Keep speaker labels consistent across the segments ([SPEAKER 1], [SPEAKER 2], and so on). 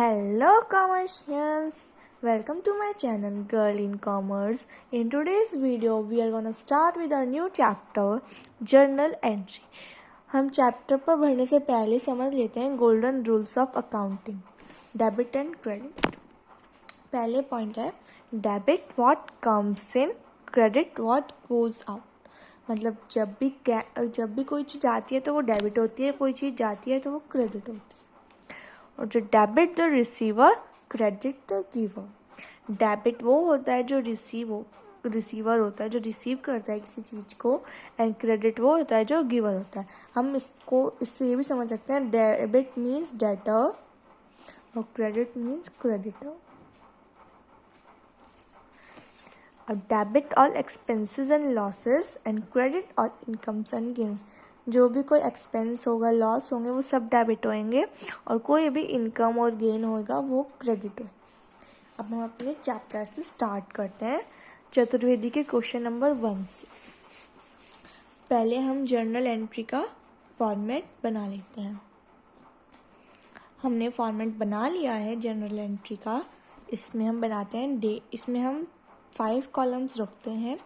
[SPEAKER 1] Hello commercials, welcome to my channel Girl in Commerce. In today's video we are gonna start with our new chapter journal entry. हम chapter पर बढ़ने से पहले समझ लेते हैं golden rules of accounting, debit and credit. पहले point है debit what comes in, credit what goes out. मतलब जब भी कोई चीज़ आती है तो वो डेबिट होती है, कोई चीज़ जाती है तो वो क्रेडिट होती है. और जो debit the receiver, credit the giver. Debit वो होता है जो रिसीवर होता है, जो रिसीव करता है किसी चीज़ को, एंड क्रेडिट वो होता है जो गिवर होता है. हम इससे ये भी समझ सकते हैं डेबिट मीन्स डेटर और क्रेडिट मीन्स क्रेडिटर. और debit all expenses and losses and credit all incomes and gains. जो भी कोई एक्सपेंस होगा, लॉस होंगे, वो सब डेबिट होंगे, और कोई भी इनकम और गेन होगा वो क्रेडिट होगा. अब हम अपने चैप्टर से स्टार्ट करते हैं चतुर्वेदी के क्वेश्चन नंबर 1 से. पहले हम जर्नल एंट्री का फॉर्मेट बना लेते हैं. हमने फॉर्मेट बना लिया है जर्नल एंट्री का. इसमें हम बनाते हैं डे. इसमें हम 5 कॉलम्स रखते हैं.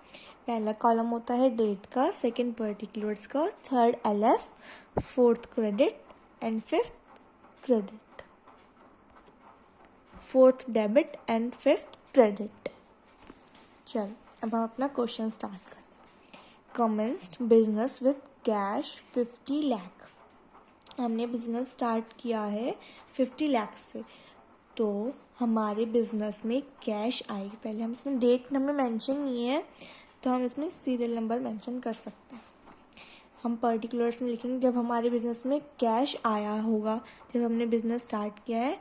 [SPEAKER 1] पहला कॉलम होता है डेट का, सेकंड पर्टिकुलर्स का, third LF, fourth credit and fifth credit, fourth debit and fifth credit. चल अब हम अपना क्वेश्चन स्टार्ट करते हैं. Commenced business with cash 50 lakh. हमने बिजनेस स्टार्ट किया है 50 लाख से. तो हमारे बिजनेस में कैश आएगी. पहले हम इसमें डेट हमें मेंशन नहीं है तो हम इसमें सीरियल नंबर मेंशन कर सकते हैं. हम पर्टिकुलर्स में लिखेंगे जब हमारे बिजनेस में कैश आया होगा, जब हमने बिजनेस स्टार्ट किया है,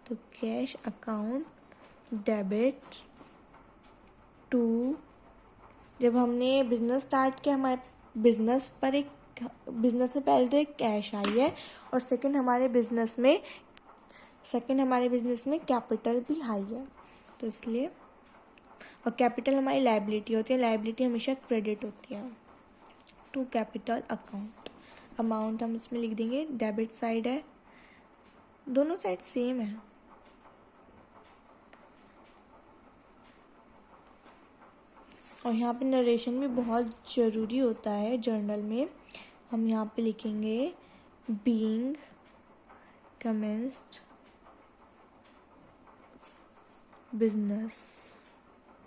[SPEAKER 1] तो कैश अकाउंट डेबिट टू. जब हमने बिजनेस स्टार्ट किया, हमारे बिजनेस में पहले तो एक कैश आई है, और सेकंड हमारे बिजनेस में कैपिटल भी आई है, तो इसलिए. और कैपिटल हमारी लायबिलिटी होती है. लायबिलिटी हमेशा क्रेडिट होती है टू कैपिटल अकाउंट. अमाउंट हम इसमें लिख देंगे, डेबिट साइड है, दोनों साइड सेम है. और यहाँ पे नरेशन भी बहुत ज़रूरी होता है जर्नल में. हम यहाँ पे लिखेंगे being commenced business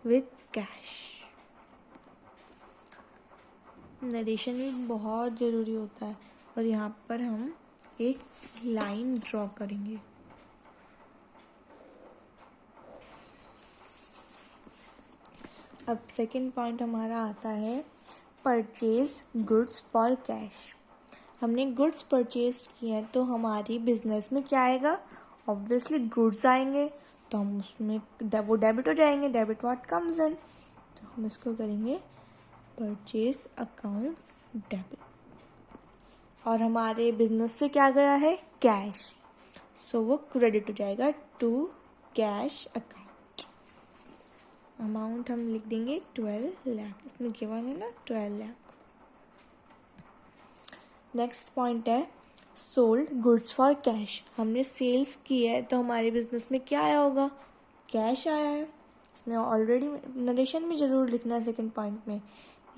[SPEAKER 1] with cash. Narration भी बहुत ज़रूरी होता है. और यहाँ पर हम एक लाइन ड्रॉ करेंगे. अब सेकंड पॉइंट हमारा आता है परचेज गुड्स फॉर कैश. हमने गुड्स परचेज किए हैं तो हमारी बिजनेस में क्या आएगा? ऑब्वियसली गुड्स आएंगे, तो हम उसमें वो डेबिट हो जाएंगे. डेबिट व्हाट कम्स इन, तो हम इसको करेंगे परचेज अकाउंट डेबिट. और हमारे बिजनेस से क्या गया है? कैश, सो वो क्रेडिट हो जाएगा टू कैश अकाउंट. अमाउंट हम लिख देंगे 12 लाख. इसमें गिवन है ना 12 लाख. नेक्स्ट पॉइंट है सोल्ड गुड्स फॉर कैश. हमने सेल्स की है तो हमारे बिजनेस में क्या आया होगा? कैश आया है. इसमें ऑलरेडी नरेशन में ज़रूर लिखना है सेकंड पॉइंट में,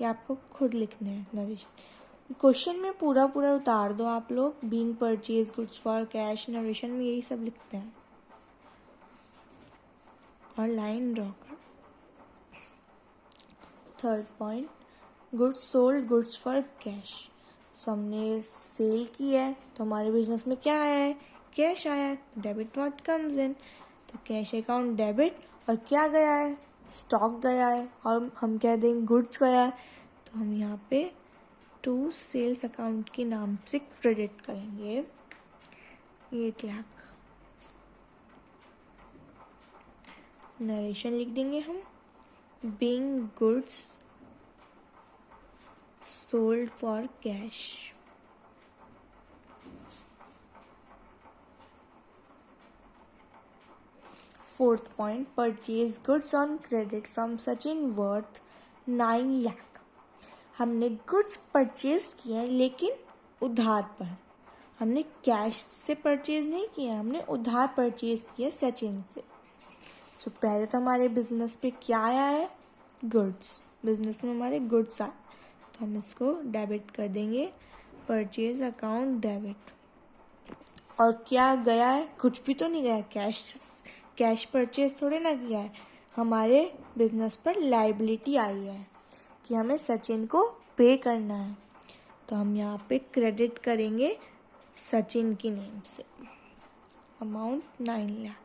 [SPEAKER 1] या आपको खुद लिखना है नरेशन. क्वेश्चन में पूरा उतार दो आप लोग. Being purchase goods for cash, narration में यही सब लिखते हैं और लाइन ड्रॉ कर. Third point goods sold goods for cash. So हमने सेल की है तो हमारे बिजनेस में क्या आया है? कैश आया है. डेबिट व्हाट कम्स इन, तो कैश अकाउंट डेबिट. और क्या गया है? स्टॉक गया है. और हम कह देंगे गुड्स गया है, तो हम यहाँ पे टू सेल्स अकाउंट के नाम से क्रेडिट करेंगे 8 लाख. नरेशन लिख देंगे हम being goods sold for cash. Fourth point, purchase goods on credit from Sachin worth 9 lakh. हमने गुड्स परचेज किए हैं लेकिन उधार पर. हमने कैश से परचेज नहीं किया, हमने उधार परचेज किया सचिन से। तो पहले तो हमारे बिजनेस पे क्या आया है, गुड्स, बिजनेस में हमारे गुड्स आए, तो हम इसको डेबिट कर देंगे, परचेज अकाउंट डेबिट। और क्या गया है, कुछ भी तो नहीं गया, कैश परचेज थोड़े ना किया है, हमारे बिजनेस पर लाइबिलिटी आई है कि हमें सचिन को पे करना है, तो हम यहाँ पे क्रेडिट करेंगे सचिन की नेम से, अमाउंट 9 लाख।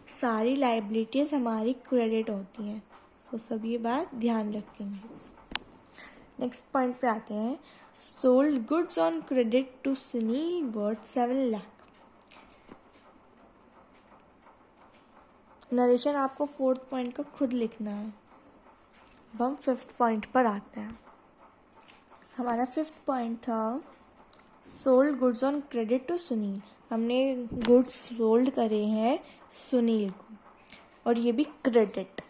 [SPEAKER 1] सारी लाइबिलिटीज़ हमारी क्रेडिट होती हैं, तो सब ये बात ध्यान रखेंगे। नेक्स्ट पॉइंट पे आते हैं, sold goods on credit to Sunil worth 7 lakh. Narration आपको 4th पॉइंट को खुद लिखना है। अब हम 5th पॉइंट पर आते हैं। हमारा 5th पॉइंट था sold goods on credit to Sunil. हमने गुड्स सोल्ड करे हैं सुनील को, और ये भी क्रेडिट,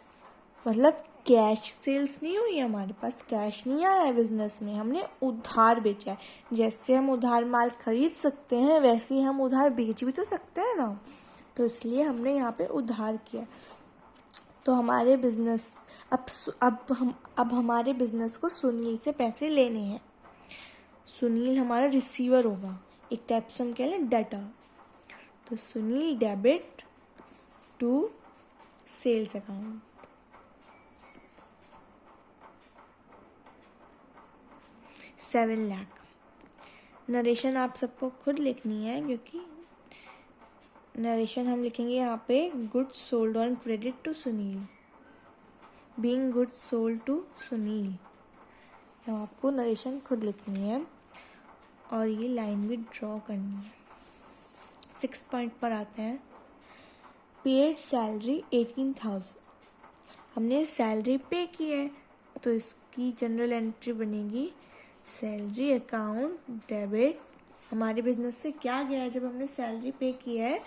[SPEAKER 1] मतलब कैश सेल्स नहीं हुई, हमारे पास कैश नहीं आया है बिजनेस में, हमने उधार बेचा है। जैसे हम उधार माल खरीद सकते हैं वैसे ही हम उधार बेच भी तो सकते हैं ना, तो इसलिए हमने यहाँ पे उधार किया। तो हमारे बिजनेस अब हमारे बिजनेस को सुनील से पैसे लेने हैं। सुनील हमारा रिसीवर होगा, एक टाइप से हम कह लें डेटर। तो Sunil debit to sales account, $7 lakh. Narration आप सबको खुद लिखनी है, क्योंकि नरेशन हम लिखेंगे यहाँ पे goods sold on credit to Sunil, being goods sold to Sunil. आपको नरेशन खुद लिखनी है और ये लाइन भी ड्रॉ करनी है। 6th पॉइंट पर आते हैं, पेड सैलरी 18,000। हमने सैलरी पे की है, तो इसकी जनरल एंट्री बनेगी सैलरी अकाउंट डेबिट। हमारे बिजनेस से क्या गया है जब हमने सैलरी पे की है,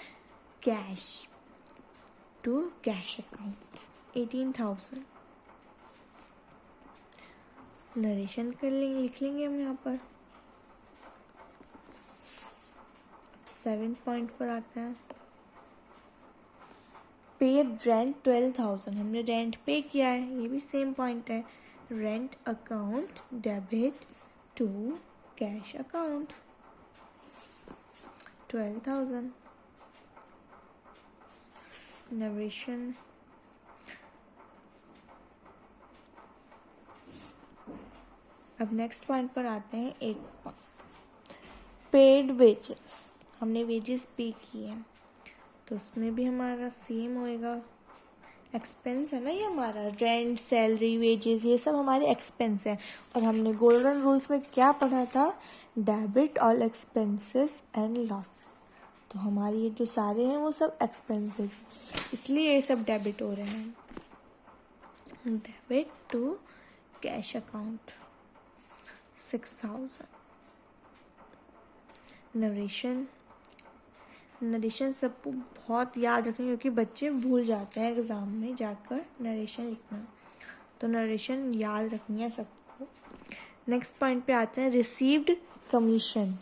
[SPEAKER 1] cash to cash account 18,000। Narration कर लेंगे, लिख लेंगे हम यहाँ पर। 7th पॉइंट पर आता है, पेड रेंट 12,000। हमने रेंट पे किया है, ये भी सेम पॉइंट है, rent account debit to cash account 12,000। Narration अब नेक्स्ट पॉइंट पर आते हैं, 8th पॉइंट, पेड वेजेस। हमने वेजेस पे किए हैं, तो उसमें भी हमारा सेम होएगा, एक्सपेंस है ना ये हमारा, रेंट सैलरी वेजेस ये सब हमारे एक्सपेंस है। और हमने गोल्डन रूल्स में क्या पढ़ा था, debit all expenses and loss. तो हमारे ये जो सारे हैं वो सब एक्सपेंसेस, इसलिए ये सब डेबिट हो रहे हैं। Debit to cash account 6,000। Narration सबको बहुत याद रखें, क्योंकि बच्चे भूल जाते हैं एग्ज़ाम में जाकर नरेशन लिखना, तो नरेशन याद रखनी है सबको। नेक्स्ट पॉइंट पे आते हैं, रिसीव्ड कमीशन।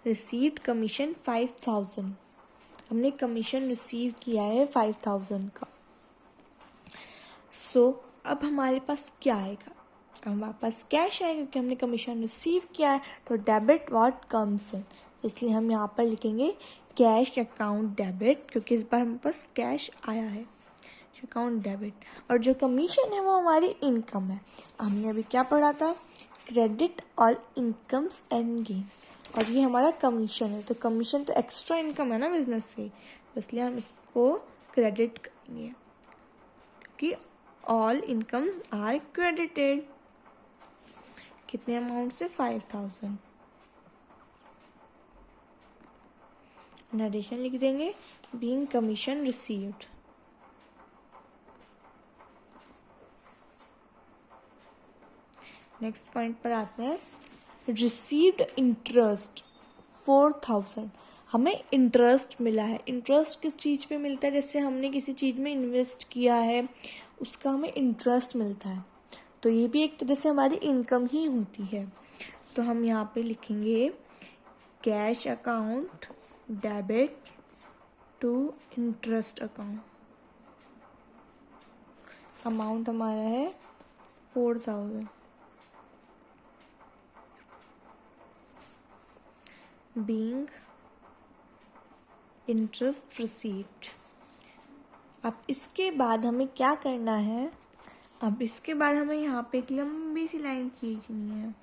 [SPEAKER 1] Received commission 5,000। हमने कमीशन रिसीव किया है 5,000 का। अब हमारे पास क्या आएगा, अब हमारे पास कैश है, क्योंकि हमने कमीशन रिसीव किया है, तो डेबिट व्हाट कम्स इन, इसलिए हम यहाँ पर लिखेंगे कैश अकाउंट डेबिट, क्योंकि इस बार हमारे पास कैश आया है, अकाउंट डेबिट। और जो कमीशन है वो हमारी इनकम है। हमने अभी क्या पढ़ा था, credit all incomes and gains, और ये हमारा कमीशन है। तो कमीशन तो एक्स्ट्रा इनकम है ना बिजनेस से, तो इसलिए हम इसको क्रेडिट करेंगे, क्योंकि ऑल इनकम्स आर क्रेडिटेड। कितने अमाउंट से, 5,000। नरेशन लिख देंगे, being commission received. Next point पर आते हैं, रिसीव्ड इंटरेस्ट 4,000। हमें इंटरेस्ट मिला है। इंटरेस्ट किस चीज़ पे मिलता है, जैसे हमने किसी चीज़ में इन्वेस्ट किया है उसका हमें इंटरेस्ट मिलता है, तो ये भी एक तरह से हमारी इनकम ही होती है। तो तो हम यहाँ पे लिखेंगे cash account debit to interest account. Amount हमारा है 4000। Being interest received. अब इसके बाद हमें क्या करना है, अब इसके बाद हमें यहाँ पे एक लंबी सी लाइन खींचनी है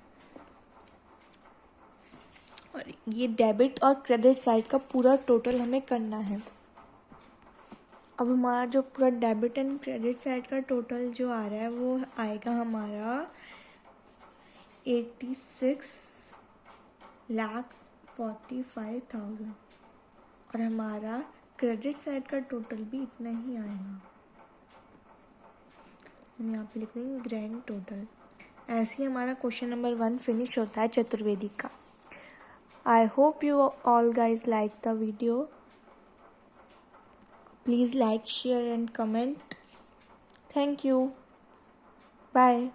[SPEAKER 1] और ये डेबिट और क्रेडिट साइड का पूरा टोटल हमें करना है। अब हमारा जो पूरा डेबिट एंड क्रेडिट साइड का टोटल जो आ रहा है वो आएगा हमारा 86,45,000 और हमारा क्रेडिट साइड का टोटल भी इतना ही आएगा। हम यहाँ पे लिख देंगे ग्रैंड टोटल। ऐसे ही हमारा क्वेश्चन नंबर 1 फिनिश होता है चतुर्वेदी का। I hope you all guys like the video. Please like, share and comment. Thank you. Bye.